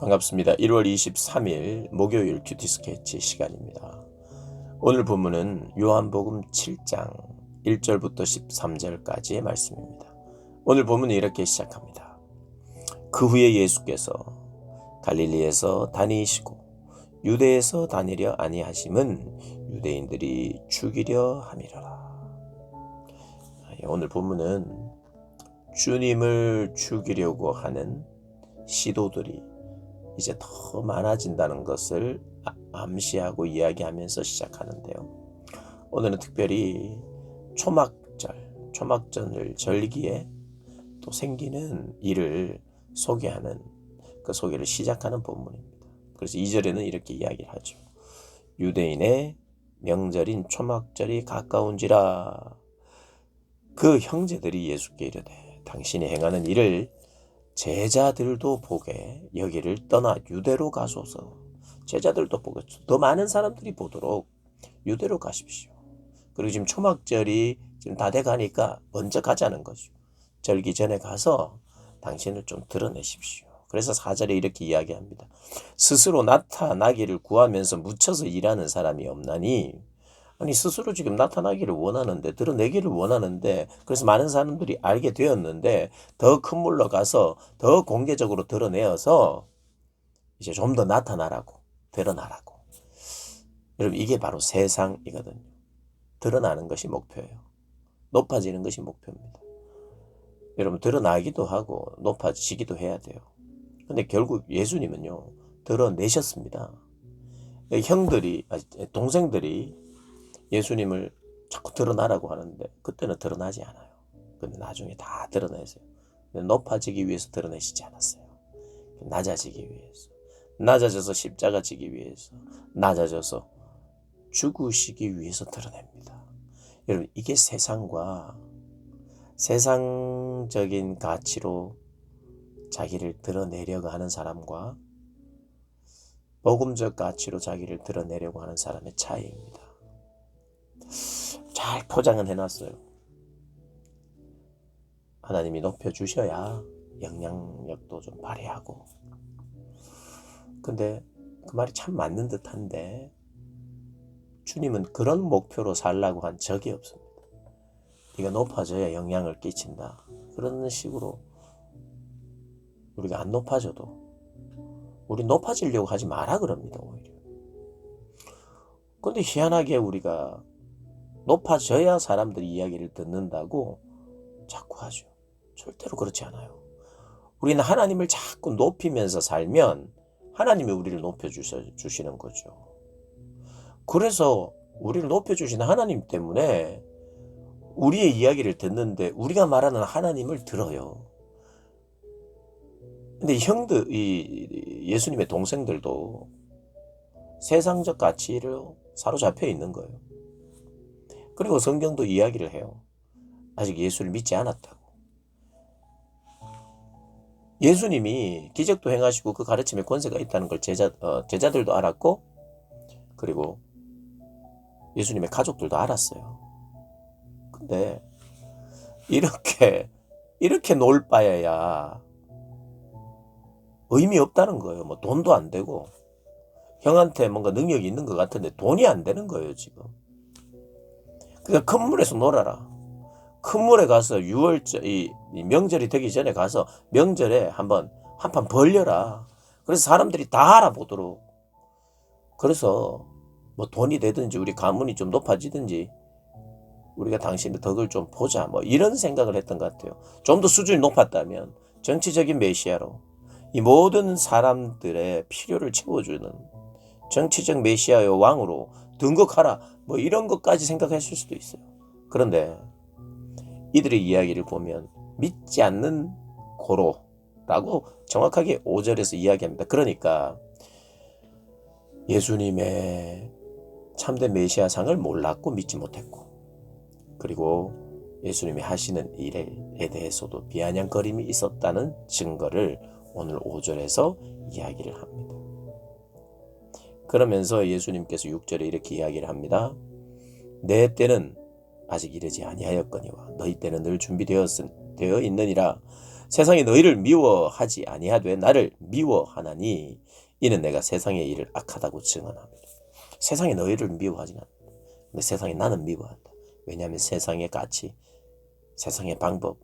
반갑습니다. 1월 23일 목요일 큐티 스케치 시간입니다. 오늘 본문은 요한복음 7장 1절부터 13절까지의 말씀입니다. 오늘 본문은 이렇게 시작합니다. 그 후에 예수께서 갈릴리에서 다니시고 유대에서 다니려 아니하심은 유대인들이 죽이려 함이로라. 오늘 본문은 주님을 죽이려고 하는 시도들이 이제 더 많아진다는 것을 암시하고 이야기하면서 시작하는데요. 오늘은 특별히 초막절을 절기에 또 생기는 일을 소개하는 그 소개를 시작하는 본문입니다. 그래서 2절에는 이렇게 이야기를 하죠. 유대인의 명절인 초막절이 가까운지라. 그 형제들이 예수께 이르되 당신이 행하는 일을 제자들도 보게 여기를 떠나 유대로 가소서. 제자들도 보고 더 많은 사람들이 보도록 유대로 가십시오. 그리고 지금 초막절이 지금 다 돼가니까 먼저 가자는 거죠. 절기 전에 가서 당신을 좀 드러내십시오. 그래서 4절에 이렇게 이야기합니다. 스스로 나타나기를 구하면서 묻혀서 일하는 사람이 없나니. 아니 스스로 지금 나타나기를 원하는데 드러내기를 원하는데 그래서 많은 사람들이 알게 되었는데 더 큰 물로 가서 더 공개적으로 드러내어서 이제 좀 더 나타나라고 드러나라고. 여러분 이게 바로 세상이거든요. 드러나는 것이 목표예요. 높아지는 것이 목표입니다. 여러분 드러나기도 하고 높아지기도 해야 돼요. 근데 결국 예수님은요 드러내셨습니다. 동생들이 예수님을 자꾸 드러나라고 하는데 그때는 드러나지 않아요. 근데 나중에 다 드러내세요. 높아지기 위해서 드러내시지 않았어요. 낮아지기 위해서. 낮아져서 십자가 지기 위해서. 낮아져서 죽으시기 위해서 드러냅니다. 여러분 이게 세상과 세상적인 가치로 자기를 드러내려고 하는 사람과 복음적 가치로 자기를 드러내려고 하는 사람의 차이입니다. 잘 포장은 해놨어요. 하나님이 높여주셔야 영향력도 좀 발휘하고. 근데 그 말이 참 맞는 듯한데 주님은 그런 목표로 살라고 한 적이 없습니다. 네가 높아져야 영향을 끼친다. 그런 식으로 우리가 안 높아져도 우리 높아지려고 하지 마라 그럽니다. 오히려. 근데 희한하게 우리가 높아져야 사람들이 이야기를 듣는다고 자꾸 하죠. 절대로 그렇지 않아요. 우리는 하나님을 자꾸 높이면서 살면 하나님이 우리를 높여주시는 거죠. 그래서 우리를 높여주시는 하나님 때문에 우리의 이야기를 듣는데 우리가 말하는 하나님을 들어요. 근데 예수님의 동생들도 세상적 가치로 사로잡혀 있는 거예요. 그리고 성경도 이야기를 해요. 아직 예수를 믿지 않았다고. 예수님이 기적도 행하시고 그 가르침에 권세가 있다는 걸 제자들도 알았고 그리고 예수님의 가족들도 알았어요. 근데 이렇게 놀 바에야 의미 없다는 거예요. 뭐 돈도 안 되고 형한테 뭔가 능력이 있는 것 같은데 돈이 안 되는 거예요 지금. 그러니까 큰 물에서 놀아라. 큰 물에 가서 이 명절이 되기 전에 가서 명절에 한판 벌려라. 그래서 사람들이 다 알아보도록. 그래서 뭐 돈이 되든지 우리 가문이 좀 높아지든지 우리가 당신의 덕을 좀 보자. 뭐 이런 생각을 했던 것 같아요. 좀 더 수준이 높았다면 정치적인 메시아로 이 모든 사람들의 필요를 채워주는 정치적 메시아의 왕으로 등극하라. 뭐 이런 것까지 생각했을 수도 있어요. 그런데 이들의 이야기를 보면 믿지 않는 고로라고 정확하게 5절에서 이야기합니다. 그러니까 예수님의 참된 메시아상을 몰랐고 믿지 못했고 그리고 예수님이 하시는 일에 대해서도 비아냥거림이 있었다는 증거를 오늘 5절에서 이야기를 합니다. 그러면서 예수님께서 6절에 이렇게 이야기를 합니다. 내 때는 아직 이르지 아니하였거니와 너희 때는 늘 준비되어 있느니라. 세상이 너희를 미워하지 아니하되 나를 미워하나니 이는 내가 세상의 일을 악하다고 증언합니다. 세상이 너희를 미워하지 않는다. 근데 세상이 나는 미워한다. 왜냐하면 세상의 가치, 세상의 방법,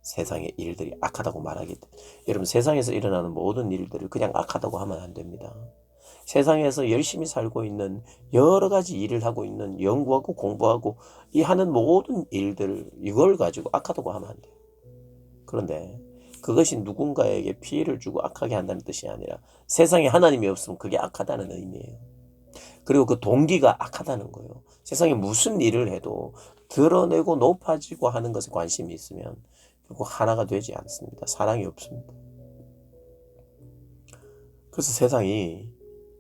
세상의 일들이 악하다고 말하기 때문에. 여러분, 세상에서 일어나는 모든 일들을 그냥 악하다고 하면 안 됩니다. 세상에서 열심히 살고 있는, 여러 가지 일을 하고 있는, 연구하고 공부하고 이 하는 모든 일들, 이걸 가지고 악하다고 하면 안 돼요. 그런데 그것이 누군가에게 피해를 주고 악하게 한다는 뜻이 아니라 세상에 하나님이 없으면 그게 악하다는 의미예요. 그리고 그 동기가 악하다는 거예요. 세상에 무슨 일을 해도 드러내고 높아지고 하는 것에 관심이 있으면 결국 하나가 되지 않습니다. 사랑이 없습니다. 그래서 세상이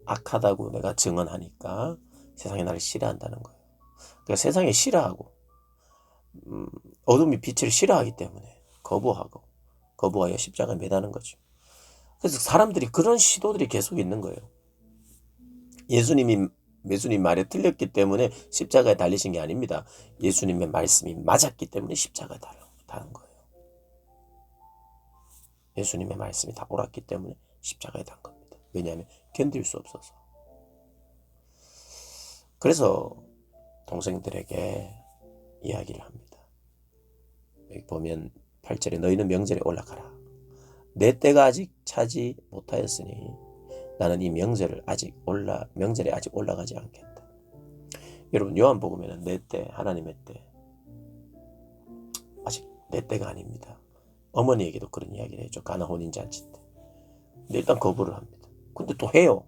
악하다고 내가 증언하니까 세상이 나를 싫어한다는 거예요. 그러니까 세상에 싫어하고 어둠이 빛을 싫어하기 때문에 거부하여 십자가에 매다는 거죠. 그래서 사람들이 그런 시도들이 계속 있는 거예요. 예수님 말에 틀렸기 때문에 십자가에 달리신 게 아닙니다. 예수님의 말씀이 맞았기 때문에 십자가에 달은 거예요. 예수님의 말씀이 다 옳았기 때문에 십자가에 단 겁니다. 왜냐하면 견딜 수 없어서. 그래서 동생들에게 이야기를 합니다. 여기 보면 8절에 너희는 명절에 올라가라. 내 때가 아직 차지 못하였으니 나는 이 명절에 아직 올라가지 않겠다. 여러분, 요한복음에는 내 때, 하나님의 때, 아직 내 때가 아닙니다. 어머니에게도 그런 이야기를 해줘. 가나 혼인잔치 때. 근데 일단 거부를 합니다. 근데 또 해요.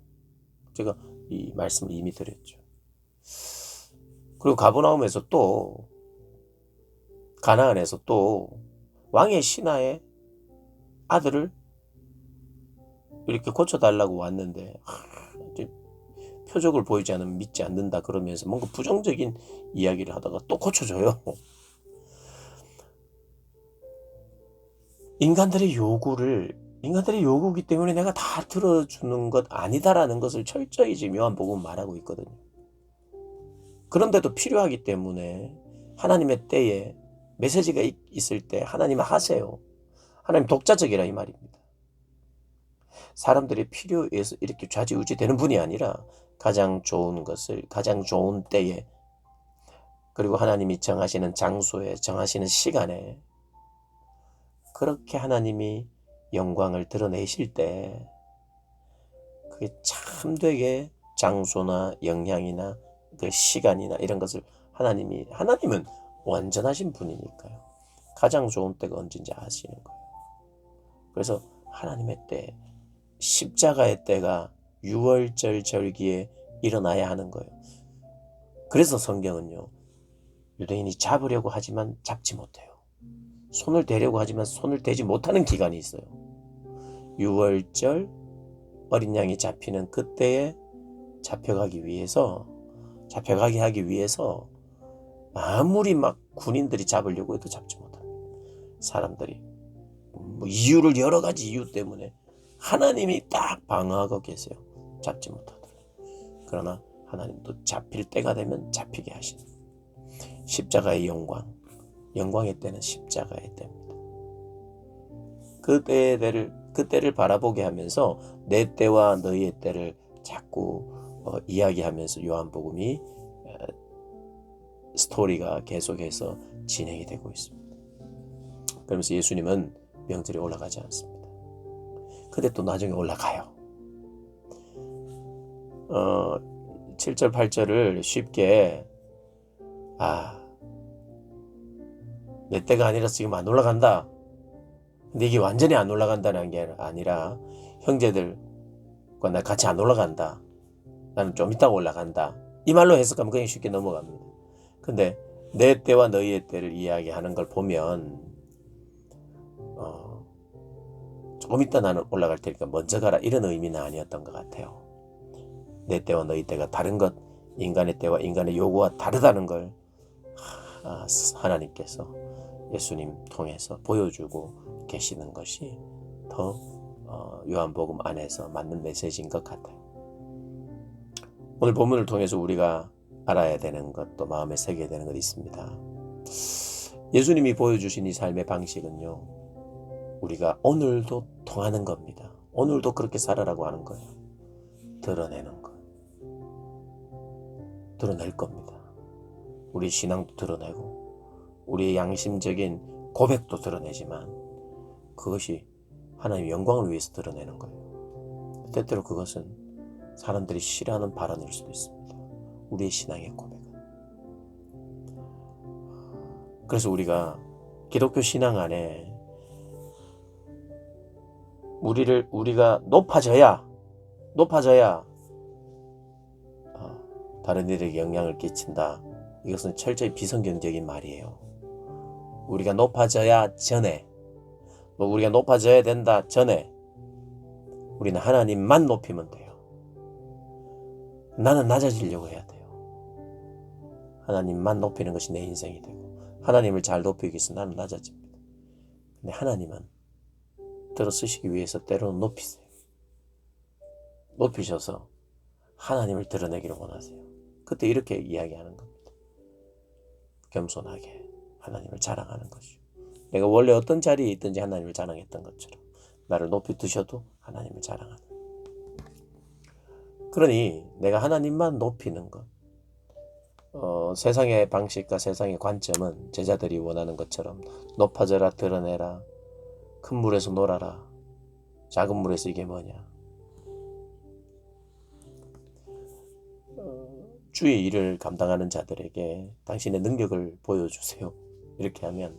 제가 이 말씀을 이미 드렸죠. 그리고 가버나움에서 또 가나안에서 또 왕의 신하의 아들을 이렇게 고쳐달라고 왔는데 표적을 보이지 않으면 믿지 않는다 그러면서 뭔가 부정적인 이야기를 하다가 또 고쳐줘요. 인간들의 요구이기 때문에 내가 다 들어주는 것 아니다라는 것을 철저히 지금 요한복음은 말하고 있거든요. 그런데도 필요하기 때문에 하나님의 때에 메시지가 있을 때 하나님은 하세요. 하나님 독자적이라 이 말입니다. 사람들의 필요에 의해서 이렇게 좌지우지 되는 분이 아니라 가장 좋은 것을 가장 좋은 때에, 그리고 하나님이 정하시는 장소에, 정하시는 시간에 그렇게 하나님이 영광을 드러내실 때 그게 참되게 장소나 영향이나 그 시간이나 이런 것을 하나님은 완전하신 분이니까요. 가장 좋은 때가 언제인지 아시는 거예요. 그래서 하나님의 때, 십자가의 때가 유월절 절기에 일어나야 하는 거예요. 그래서 성경은요, 유대인이 잡으려고 하지만 잡지 못해요. 손을 대려고 하지만 손을 대지 못하는 기간이 있어요. 유월절 어린 양이 잡히는 그때에 잡혀가게 하기 위해서 아무리 막 군인들이 잡으려고 해도 잡지 못합니다. 사람들이 이유를 여러 가지 이유 때문에 하나님이 딱 방어하고 계세요. 잡지 못하도록. 그러나 하나님도 잡힐 때가 되면 잡히게 하시는 십자가의 영광의 때는 십자가의 때입니다. 그 때를 바라보게 하면서 내 때와 너희의 때를 자꾸 이야기하면서 요한복음이 스토리가 계속해서 진행이 되고 있습니다. 그러면서 예수님은 명절에 올라가지 않습니다. 근데 또 나중에 올라가요. 7절 8절을 쉽게 내 때가 아니라 지금 안 올라간다. 근데 이게 완전히 안 올라간다는 게 아니라 형제들과 나 같이 안 올라간다. 나는 좀 이따가 올라간다. 이 말로 해석하면 그냥 쉽게 넘어갑니다. 근데 내 때와 너희의 때를 이야기하는 걸 보면 조금 이따 나는 올라갈 테니까 먼저 가라 이런 의미는 아니었던 것 같아요. 내 때와 너희 때가 다른 것, 인간의 때와 인간의 요구와 다르다는 걸 하나님께서 예수님 통해서 보여주고 계시는 것이 더 요한복음 안에서 맞는 메시지인 것 같아요. 오늘 본문을 통해서 우리가 알아야 되는 것, 또 마음에 새겨야 되는 것 있습니다. 예수님이 보여주신 이 삶의 방식은요, 우리가 오늘도 통하는 겁니다. 오늘도 그렇게 살아라고 하는 거예요. 드러내는 거. 드러낼 겁니다. 우리 신앙도 드러내고 우리의 양심적인 고백도 드러내지만 그것이 하나님의 영광을 위해서 드러내는 거예요. 때때로 그것은 사람들이 싫어하는 발언일 수도 있습니다. 우리의 신앙의 고백은. 그래서 우리가 기독교 신앙 안에 우리가 높아져야 다른 이들에게 영향을 끼친다. 이것은 철저히 비성경적인 말이에요. 우리가 높아져야 전에, 우리가 높아져야 된다 전에 우리는 하나님만 높이면 돼요. 나는 낮아지려고 해야 돼요. 하나님만 높이는 것이 내 인생이 되고 하나님을 잘 높이기 위해서 나는 낮아집니다. 근데 하나님은 들어 쓰시기 위해서 때로는 높이세요. 높이셔서 하나님을 드러내기를 원하세요. 그때 이렇게 이야기하는 겁니다. 겸손하게 하나님을 자랑하는 것이죠. 내가 원래 어떤 자리에 있든지 하나님을 자랑했던 것처럼 나를 높이 드셔도 하나님을 자랑하는. 그러니 내가 하나님만 높이는 것. 세상의 방식과 세상의 관점은 제자들이 원하는 것처럼 높아져라, 드러내라, 큰 물에서 놀아라, 작은 물에서 이게 뭐냐. 주의 일을 감당하는 자들에게 당신의 능력을 보여주세요. 이렇게 하면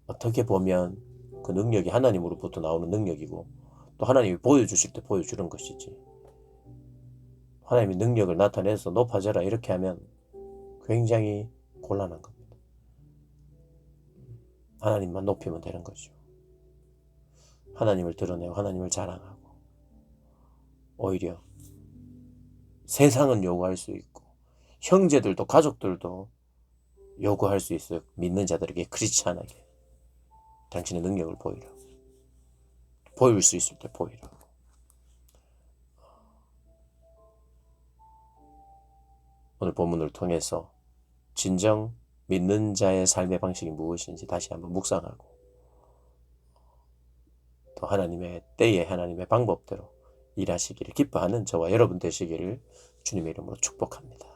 어떻게 보면 그 능력이 하나님으로부터 나오는 능력이고 또 하나님이 보여주실 때 보여주는 것이지. 하나님의 능력을 나타내서 높아져라 이렇게 하면 굉장히 곤란한 겁니다. 하나님만 높이면 되는 거죠. 하나님을 드러내고 하나님을 자랑하고 오히려 세상은 요구할 수 있고 형제들도 가족들도 요구할 수 있어요. 믿는 자들에게 크리스찬에게 당신의 능력을 보이라. 보일 수 있을 때 보이라. 오늘 본문을 통해서 진정 믿는 자의 삶의 방식이 무엇인지 다시 한번 묵상하고 또 하나님의 때에 하나님의 방법대로 일하시기를 기뻐하는 저와 여러분 되시기를 주님의 이름으로 축복합니다.